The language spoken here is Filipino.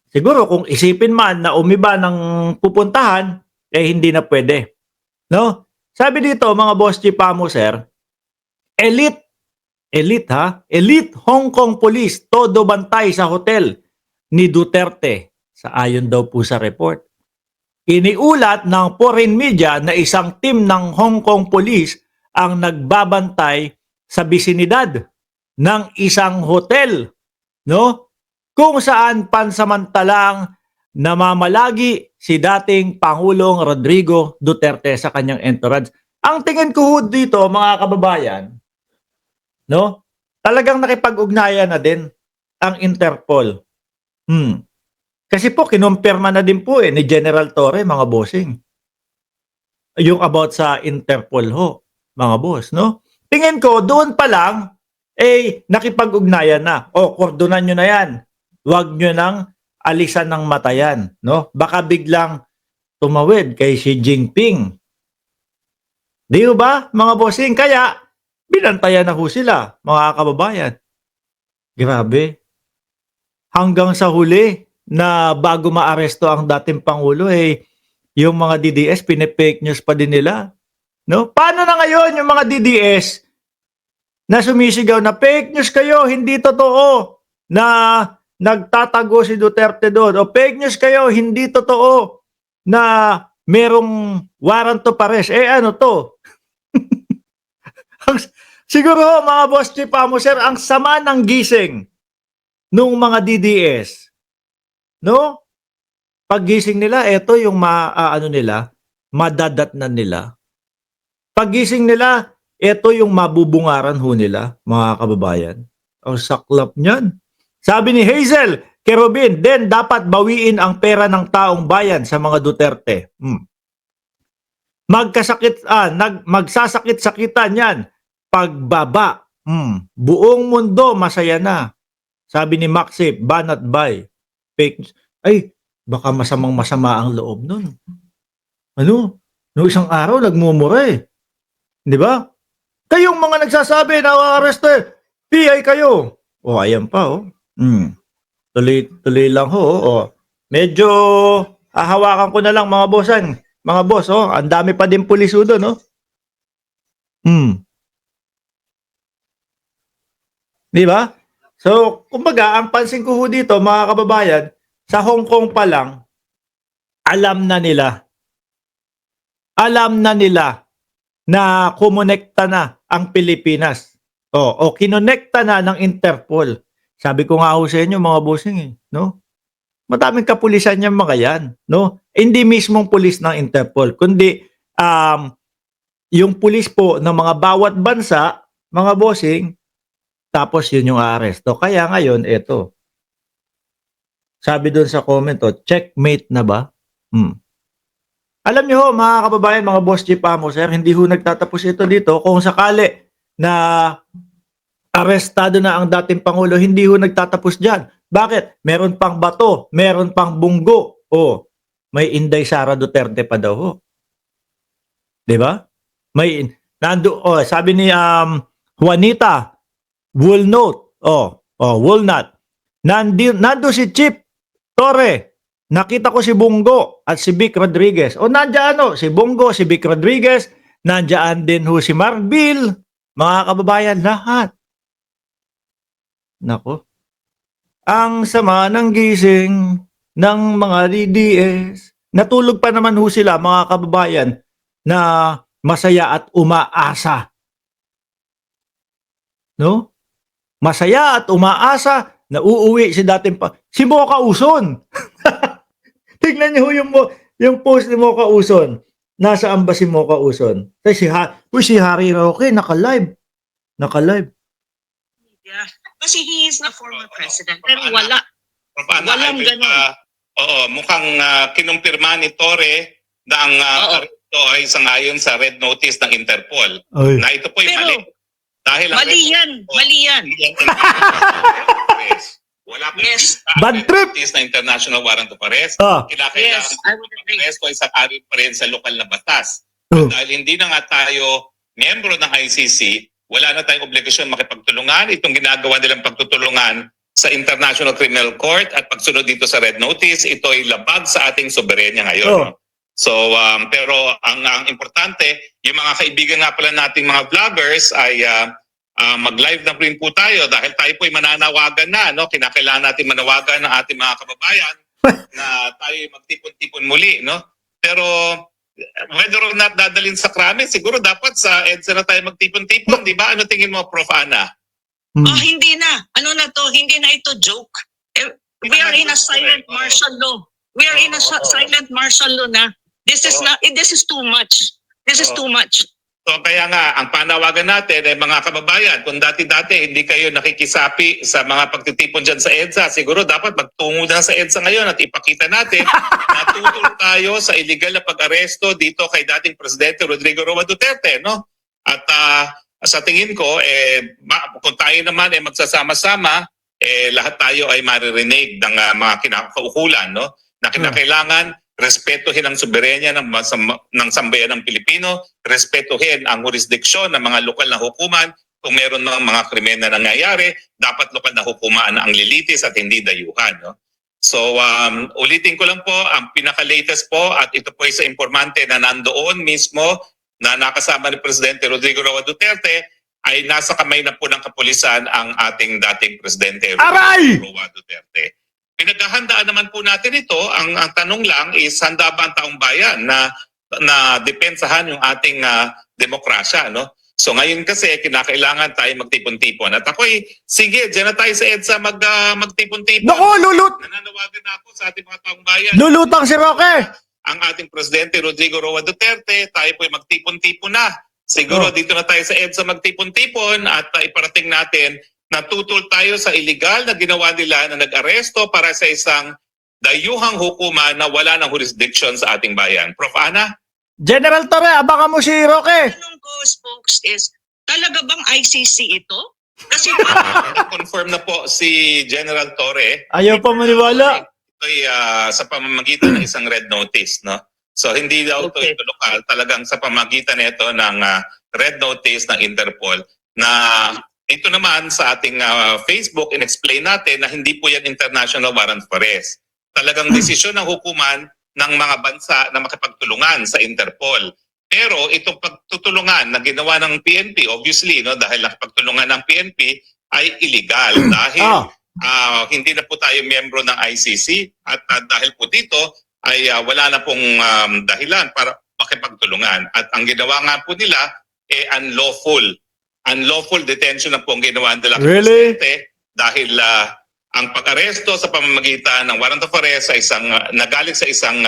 Siguro kung isipin man na umiba ng pupuntahan, eh hindi na pwede. No? Sabi dito, mga boss chief amo, sir, elite, elite ha, elite Hong Kong police, todo bantay sa hotel ni Duterte, sa ayon daw po sa report. Iniulat ng foreign media na isang team ng Hong Kong police ang nagbabantay sa bisinidad ng isang hotel, no? Kung saan pansamantalang namamalagi si dating Pangulong Rodrigo Duterte sa kanyang entourage. Ang tingin ko ho dito, mga kababayan, no? Talagang nakipag-ugnayan na din ang Interpol. Kasi po kinumpirma na din po ni General Torre, mga bossing. Yung about sa Interpol ho, mga boss, no? Tingin ko doon pa lang nakipag-ugnayan na. O kordonan nyo na 'yan. Huwag nyo nang alisan ng mata yan, no? Baka biglang tumawid kay Xi Jinping. Di ba, mga bossing? Kaya binantayan na ho sila, mga kababayan. Grabe. Hanggang sa huli na bago maaresto ang dating Pangulo, yung mga DDS, pinipake news pa din nila. No? Paano na ngayon yung mga DDS na sumisigaw na fake news kayo, hindi totoo na nagtatago si Duterte doon. O fake news kayo, hindi totoo na merong warrant to arrest. Ano to? Siguro, mga boss chief amo, sir, ang sama ng gising nung mga DDS. No? Paggising nila, ito yung madadatnan nila. Paggising nila, ito yung mabubungaran ho nila, mga kababayan. Ang saklap niyan. Sabi ni Hazel Kerubin, then dapat bawiin ang pera ng taong bayan sa mga Duterte. Magsasakit-sakitan yan. Pagbaba. Buong mundo masaya na. Sabi ni Maxip, banat by. Fake. Ay, baka masamang-masama ang loob nun. Ano? No isang araw, nagmumura eh. Di ba? Kayong mga nagsasabi na aresto PI kayo. Ayan pa Tuloy lang ho. Medyo hahawakan ko na lang mga bossan. Mga boss, ang dami pa din pulis doon, Di ba? So, kumbaga, ang pansin ko dito, mga kababayan, sa Hong Kong pa lang, alam na nila na kumonekta na ang Pilipinas. O kinonekta na ng Interpol. Sabi ko nga ho sa inyo, mga bossing, no? Madaming kapulisan yung mga yan, no? Hindi mismong pulis ng Interpol, kundi yung pulis po ng mga bawat bansa, mga bossing, tapos yun yung aaresto. Kaya ngayon, eto. Sabi doon sa comment, checkmate na ba? Alam niyo ho, mga kababayan, mga boss chief amo, sir, hindi ho nagtatapos ito dito. Kung sakali na arestado na ang dating Pangulo, hindi ho nagtatapos dyan. Bakit? Meron pang bato, meron pang bunggo. May Inday Sara Duterte pa daw ho. Diba? Sabi ni Juanita, Walnut, Walnut, nando si Chip Torre, nakita ko si Bongo at si Vic Rodriguez. Nandiyan si Bongo, si Vic Rodriguez, nandiyan din ho si Marbil, mga kababayan, lahat. Nako. Ang sama ng gising ng mga DDS. Natulog pa naman ho sila, mga kababayan, na masaya at umaasa. No? Masaya at umaasa na uuwi si dating si Mocha Uson. Tignan niyo yung post ni Mocha Uson. Nasaan ba si Mocha Uson? Si Harry Roque naka-live. Yeah. Kasi he is the former president. Pero walang ganun. Mukhang kinumpirma ni Torre na ang arresto ay sangayon sa red notice ng Interpol. Na ito po yung mali. Dahil mali yan. Wala pa bad trip na international warrant of arrest. Yes, I would agree. Arresto ay sakari pa rin sa lokal na batas. Dahil hindi na nga tayo miyembro ng ICC, wala na tayong obligasyon makipagtulungan. Itong ginagawa nilang pagtutulungan sa International Criminal Court at pagsunod dito sa Red Notice, ito ay labag sa ating soberenya ngayon. Oh. No? So, pero ang importante, yung mga kaibigan nga pala nating mga vloggers ay mag-live na rin po tayo dahil tayo po ay mananawagan na. No? Kinakailangan natin manawagan ng ating mga kababayan na tayo magtipon-tipon muli. No? Pero whether or not dadalhin sa krame, siguro dapat sa EDSA na tayo magtipon-tipon. Di ba? Ano tingin mo, Prof. Ana? Oh, hindi na. Ano na to? Hindi na ito joke. We are in a silent martial law. We are in a silent martial law na. This is not. This is too much. This is too much. So kaya nga, ang panawagan natin ay mga kababayan, kung dati-dati hindi kayo nakikisapi sa mga pagtitipon dyan sa EDSA, siguro dapat magtungo na sa EDSA ngayon at ipakita natin na tutol tayo sa illegal na pag-aresto dito kay dating Presidente Rodrigo Roa Duterte. No? At sa tingin ko, kung tayo naman ay magsasama-sama, lahat tayo ay maririnig ng mga kinakaukulan, no? Na kinakailangan respetuhin ang soberenya ng sambayan ng Pilipino, respetuhin ang jurisdiksyon ng mga lokal na hukuman. Kung meron ng mga krimen na nangyayari, dapat lokal na hukuman ang lilitis at hindi dayuhan. No? So, ulitin ko lang po, ang pinaka-latest po, at ito po ay sa informante na nandoon mismo na nakasama ni Presidente Rodrigo Roa Duterte, ay nasa kamay na po ng kapulisan ang ating dating Presidente Rodrigo Roa Duterte. Pinaghahandaan naman po natin ito. Ang tanong lang is, handa ba ang taong bayan na depensahan yung ating demokrasya, no? So ngayon kasi kinakailangan tayo magtipon-tipon. At ako'y, sige, dyan na tayo sa EDSA magtipon-tipon. Naku, Nananawagan na ako sa ating mga taong bayan. lulutang si Roque. Ang ating Presidente Rodrigo Roa Duterte, tayo po'y magtipon-tipon na. Siguro dito na tayo sa EDSA magtipon-tipon at iparating natin na tutol tayo sa illegal na ginawa nila na nag-aresto para sa isang dayuhang hukuman na wala ng jurisdiction sa ating bayan. Prof. Ana? General Torre, abangan mo si Roque. Tanong ko, spokes, is talaga bang ICC ito? Kasi Confirm na po si General Torre. Ayaw pa maniwala. Ito ay sa pamamagitan ng isang red notice. No? So hindi daw Okay. ito lokal. Talagang sa pamamagitan nito ng red notice ng Interpol na ito naman sa ating Facebook, in-explain natin na hindi po yan international warrant for arrest. Talagang desisyon ng hukuman ng mga bansa na makipagtulungan sa Interpol. Pero itong pagtutulungan na ginawa ng PNP, obviously, no, dahil nakipagtulungan ng PNP, ay illegal dahil hindi na po tayo miyembro ng ICC at dahil po dito ay wala na pong dahilan para makipagtulungan. At ang ginawa nga po nila, unlawful detention na po ang ginawa nila kay Presidente dahil ang pag-aresto sa pamamagitan ng warrant of arrest sa isang nagaling sa isang